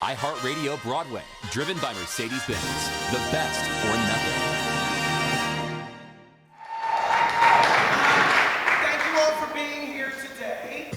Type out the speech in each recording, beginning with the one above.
iHeartRadio Broadway, driven by Mercedes-Benz. The best or nothing. Thank you all for being here today.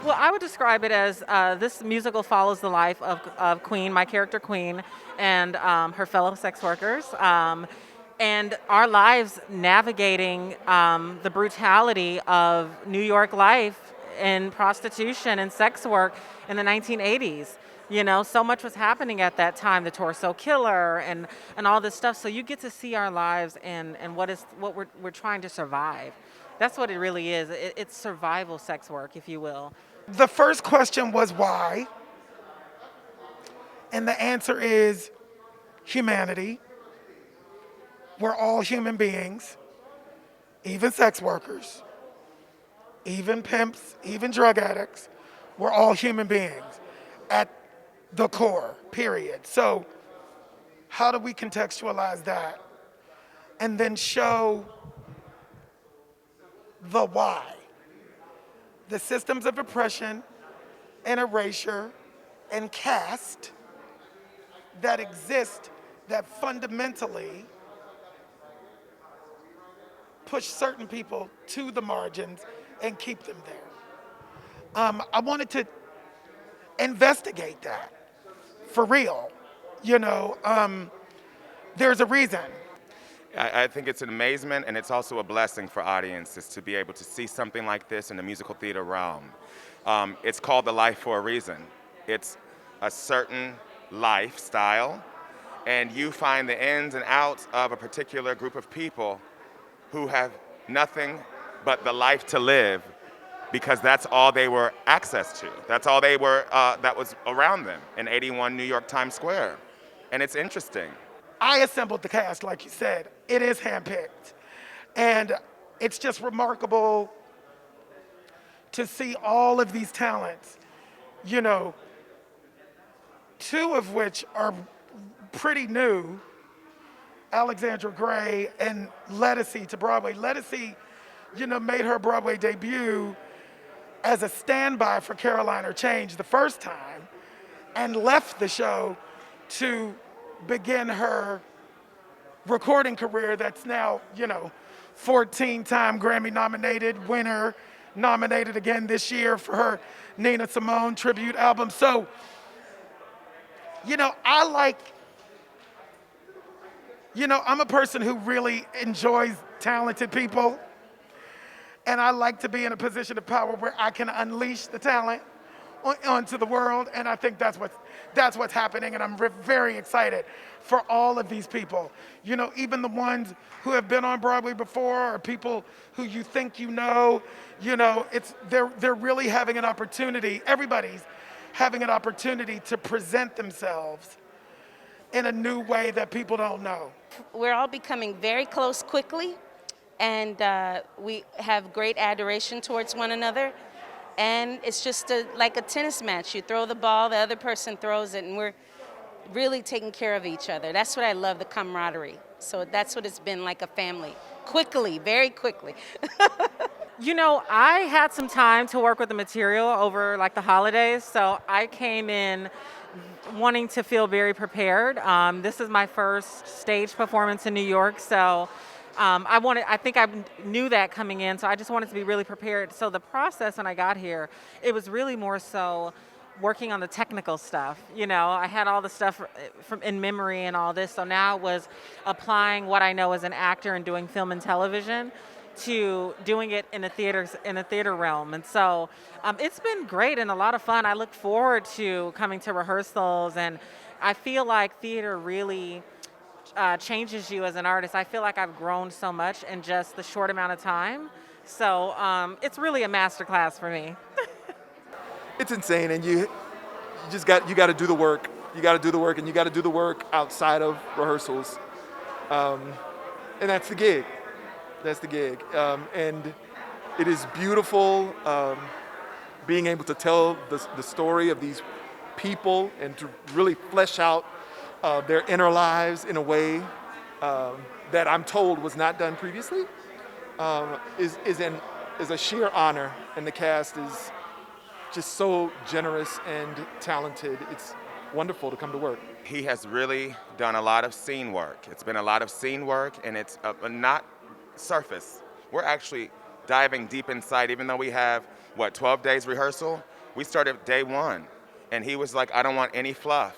Well, I would describe it as this musical follows the life of Queen, my character Queen, and her fellow sex workers, and our lives navigating the brutality of New York life in prostitution and sex work in the 1980s. You know, so much was happening at that time, the torso killer and all this stuff. So you get to see our lives and what we're trying to survive. That's what it really is. It's survival sex work, if you will. The first question was why? And the answer is humanity. We're all human beings, even sex workers, even pimps, even drug addicts. We're all human beings at the core, period. So how do we contextualize that and then show the why? The systems of oppression and erasure and caste that exist that fundamentally push certain people to the margins and keep them there. I wanted to investigate that for real. You know, there's a reason. I think it's an amazement, and it's also a blessing for audiences to be able to see something like this in the musical theater realm. It's called The Life for a reason. It's a certain lifestyle, and you find the ins and outs of a particular group of people who have nothing but the life to live, because that's all they were access to. That's all they were, that was around them in 81 New York Times Square. And it's interesting. I assembled the cast, like you said. It is handpicked. And it's just remarkable to see all of these talents, you know, two of which are pretty new, Alexandra Gray and Letticy to Broadway. Letticy, you know, made her Broadway debut as a standby for Caroline or Change the first time and left the show to begin her recording career that's now, you know, 14-time Grammy nominated winner, nominated again this year for her Nina Simone tribute album. So, you know, I'm a person who really enjoys talented people, and I like to be in a position of power where I can unleash the talent onto the world, and I think that's what's happening, and I'm very excited for all of these people. You know, even the ones who have been on Broadway before, or people who you think you know, they're really having an opportunity. Everybody's having an opportunity to present themselves in a new way that people don't know. We're all becoming very close quickly, and we have great adoration towards one another. And it's just like a tennis match. You throw the ball, the other person throws it, and we're really taking care of each other. That's what I love, the camaraderie. So that's what it's been, like a family. Quickly, very quickly. You know, I had some time to work with the material over like the holidays, so I came in wanting to feel very prepared. This is my first stage performance in New York, so I think I knew that coming in, so I just wanted to be really prepared. So the process when I got here, it was really more so working on the technical stuff. You know, I had all the stuff from in memory and all this, so now it was applying what I know as an actor and doing film and television to doing it in a theater realm. And so it's been great and a lot of fun. I look forward to coming to rehearsals, and I feel like theater really changes you as an artist. I feel like I've grown so much in just the short amount of time. So it's really a masterclass for me. It's insane, and you got to do the work. You got to do the work, and you got to do the work outside of rehearsals, and that's the gig. That's the gig, and it is beautiful being able to tell the story of these people and to really flesh out their inner lives in a way that I'm told was not done previously, is a sheer honor, and the cast is just so generous and talented. It's wonderful to come to work. He has really done a lot of scene work. It's been a lot of scene work, and it's not surface. We're actually diving deep inside, even though we have, 12 days rehearsal? We started day one, and he was like, I don't want any fluff.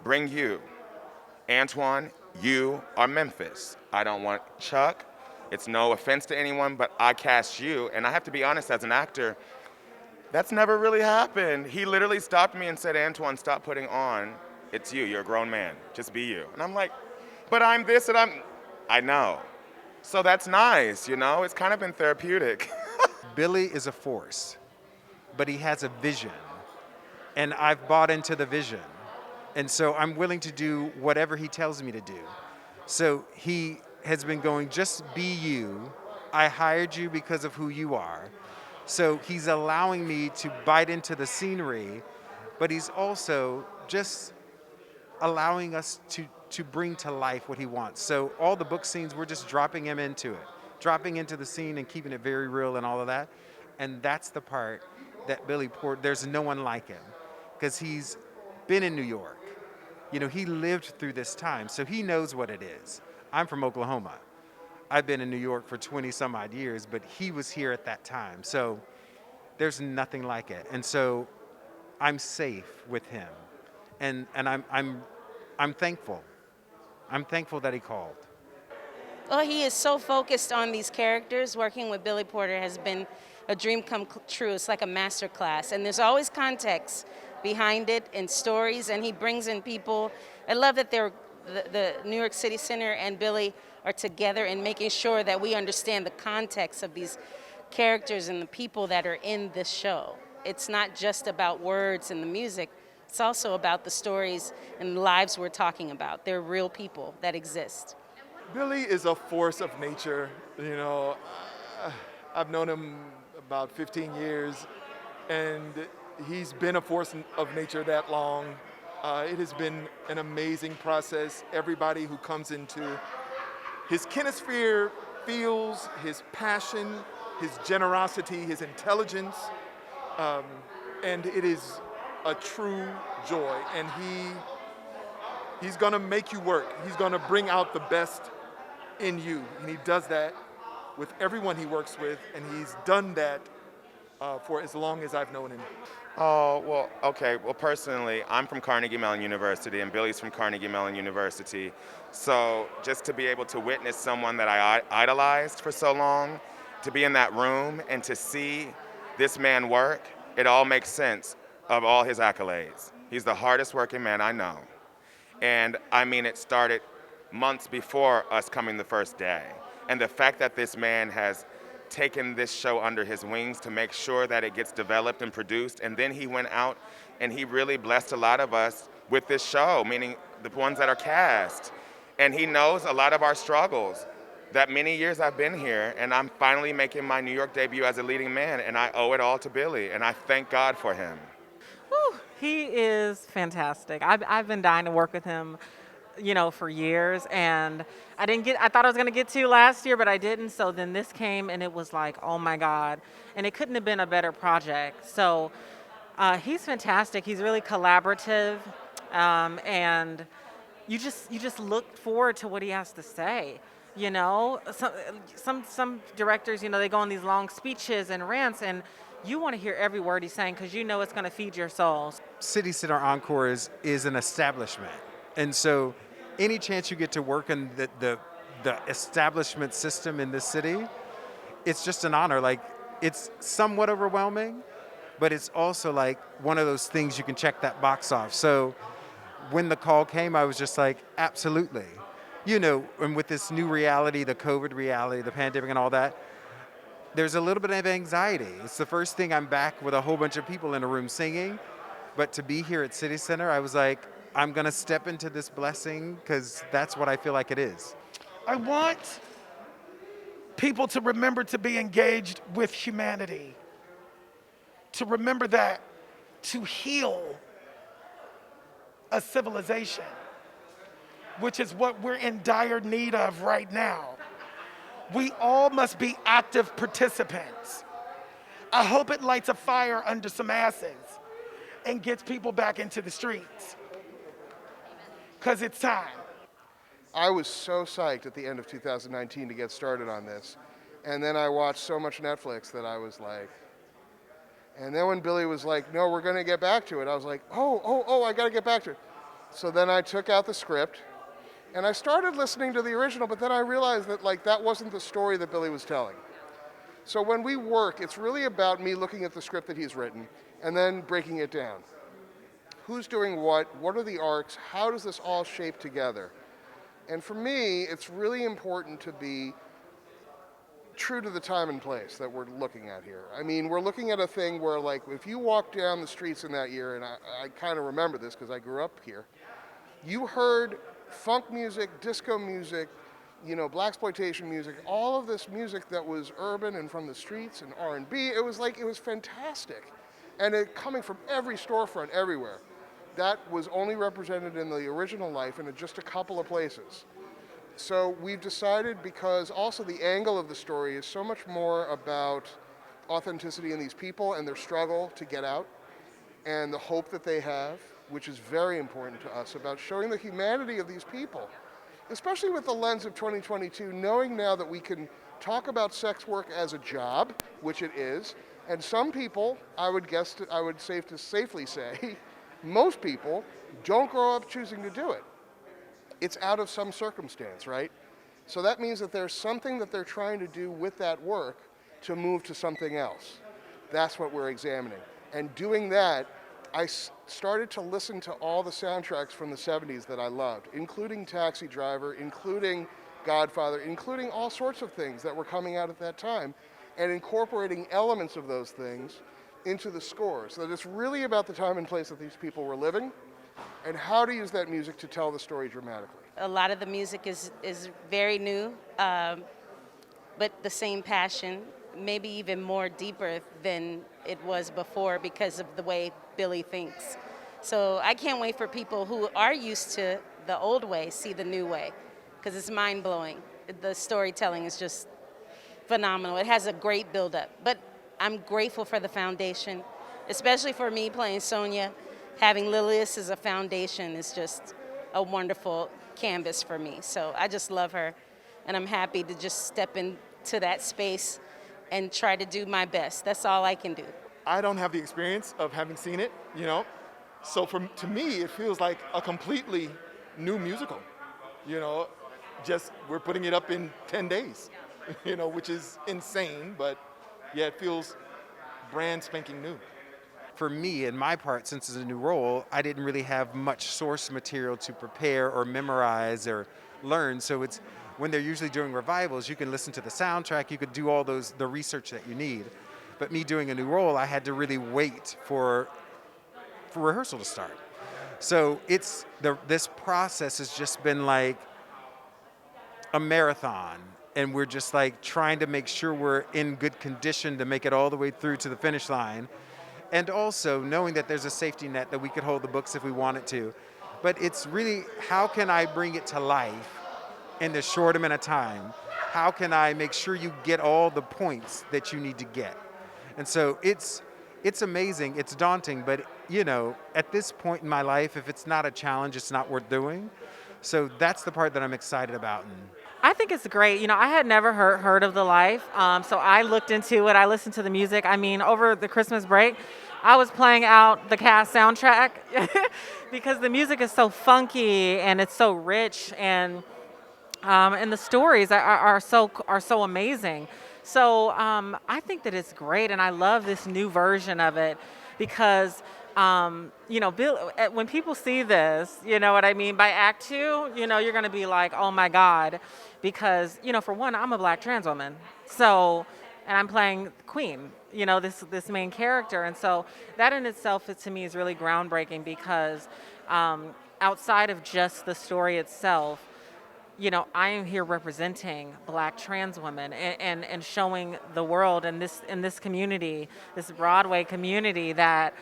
Bring you. Antoine, you are Memphis. I don't want Chuck. It's no offense to anyone, but I cast you, and I have to be honest, as an actor, that's never really happened. He literally stopped me and said, Antoine, stop putting on. It's you. You're a grown man. Just be you. And I'm like, but I'm this and I know. So that's nice, It's kind of been therapeutic. Billy is a force, but he has a vision. And I've bought into the vision. And so I'm willing to do whatever he tells me to do. So he has been going, just be you. I hired you because of who you are. So he's allowing me to bite into the scenery, but he's also just allowing us to bring to life what he wants. So all the book scenes, we're just dropping him into it, dropping into the scene and keeping it very real and all of that. And that's the part that Billy Porter, there's no one like him, because he's been in New York. He lived through this time, so he knows what it is. I'm from Oklahoma. I've been in New York for 20 some odd years, but he was here at that time. So there's nothing like it. And so I'm safe with him. And I'm thankful. I'm thankful that he called. Well, he is so focused on these characters. Working with Billy Porter has been a dream come true. It's like a master class. And there's always context behind it and stories, and he brings in people. I love that the New York City Center and Billy are together in making sure that we understand the context of these characters and the people that are in this show. It's not just about words and the music. It's also about the stories and lives we're talking about. They're real people that exist. Billy is a force of nature. I've known him about 15 years, and he's been a force of nature that long. It has been an amazing process. Everybody who comes into his kinesphere feels his passion, his generosity, his intelligence, and it is a true joy. And he's gonna make you work. He's gonna bring out the best in you, and he does that with everyone he works with, and he's done that for as long as I've known him. Oh, well, okay. Well, personally, I'm from Carnegie Mellon University, and Billy's from Carnegie Mellon University. So just to be able to witness someone that I idolized for so long, to be in that room and to see this man work, it all makes sense of all his accolades. He's the hardest working man I know. And I mean, it started months before us coming the first day. And the fact that this man has taken this show under his wings to make sure that it gets developed and produced, and then he went out and he really blessed a lot of us with this show, meaning the ones that are cast. And he knows a lot of our struggles. That many years I've been here, and I'm finally making my New York debut as a leading man, and I owe it all to Billy, and I thank God for him. Whew, he is fantastic. I've been dying to work with him, for years, and I thought I was gonna get to last year, but I didn't. So then this came, and it was like, oh my God, and it couldn't have been a better project. So he's fantastic. He's really collaborative, and you just look forward to what he has to say. Some directors, they go on these long speeches and rants, and you want to hear every word he's saying because it's going to feed your souls. City Center Encores is an establishment. And so any chance you get to work in the establishment system in this city, it's just an honor. Like, it's somewhat overwhelming, but it's also like one of those things you can check that box off. So when the call came, I was just like, absolutely. And with this new reality, the COVID reality, the pandemic and all that, there's a little bit of anxiety. It's the first thing I'm back with a whole bunch of people in a room singing. But to be here at City Center, I was like, I'm going to step into this blessing because that's what I feel like it is. I want people to remember to be engaged with humanity, to remember that, to heal a civilization, which is what we're in dire need of right now. We all must be active participants. I hope it lights a fire under some asses and gets people back into the streets, because it's time. I was so psyched at the end of 2019 to get started on this. And then I watched so much Netflix that I was like, and then when Billy was like, no, we're going to get back to it, I was like, oh, I got to get back to it. So then I took out the script and I started listening to the original, but then I realized that like that wasn't the story that Billy was telling. So when we work, it's really about me looking at the script that he's written and then breaking it down. Who's doing what? What are the arcs? How does this all shape together? And for me, it's really important to be true to the time and place that we're looking at here. I mean, we're looking at a thing where, like, if you walk down the streets in that year, and I kind of remember this because I grew up here, you heard funk music, disco music, you know, blaxploitation music, all of this music that was urban and from the streets and R&B. It was fantastic. And it coming from every storefront everywhere. That was only represented in the original life in just a couple of places. So we've decided, because also the angle of the story is so much more about authenticity in these people and their struggle to get out and the hope that they have, which is very important to us, about showing the humanity of these people, especially with the lens of 2022, knowing now that we can talk about sex work as a job, which it is, and some people, I would safely say, most people don't grow up choosing to do it. It's out of some circumstance, right? So that means that there's something that they're trying to do with that work to move to something else. That's what we're examining. And doing that, I started to listen to all the soundtracks from the 70s that I loved, including Taxi Driver, including Godfather, including all sorts of things that were coming out at that time, and incorporating elements of those things into the score. So that it's really about the time and place that these people were living, and how to use that music to tell the story dramatically. A lot of the music is very new, but the same passion, maybe even more deeper than it was before because of the way Billy thinks. So I can't wait for people who are used to the old way see the new way, because it's mind-blowing. The storytelling is just phenomenal. It has a great build-up. But I'm grateful for the foundation, especially for me playing Sonia. Having Lilius as a foundation is just a wonderful canvas for me. So I just love her, and I'm happy to just step into that space and try to do my best. That's all I can do. I don't have the experience of having seen it, you know, so to me it feels like a completely new musical, you know, just we're putting it up in 10 days, you know, which is insane, but yeah, it feels brand spanking new. For me, in my part, since it's a new role, I didn't really have much source material to prepare or memorize or learn. So it's when they're usually doing revivals, you can listen to the soundtrack, you could do all the research that you need. But me doing a new role, I had to really wait for rehearsal to start. So this process has just been like a marathon, and we're just like trying to make sure we're in good condition to make it all the way through to the finish line. And also knowing that there's a safety net that we could hold the books if we wanted to. But it's really, how can I bring it to life in this short amount of time? How can I make sure you get all the points that you need to get? And so it's amazing, it's daunting, but you know, at this point in my life, if it's not a challenge, it's not worth doing. So that's the part that I'm excited about. I think it's great. You know, I had never heard of The Life, so I looked into it. I listened to the music. I mean, over the Christmas break, I was playing out the cast soundtrack because the music is so funky and it's so rich, and the stories are so amazing. So I think that it's great, and I love this new version of it because. You know, when people see this, you know what I mean? By Act 2, you know, you're going to be like, oh my God. Because, you know, for one, I'm a Black trans woman. So, and I'm playing Queen, you know, this main character. And so that in itself, to me, is really groundbreaking because outside of just the story itself, you know, I am here representing Black trans women and showing the world and in this community, this Broadway community, that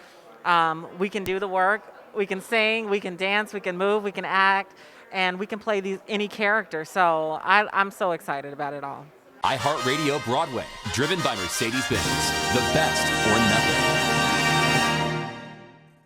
we can do the work, We can sing, we can dance, we can move, we can act, and we can play any character. So I'm so excited about it all. iHeartRadio Broadway, driven by Mercedes-Benz. The best or nothing.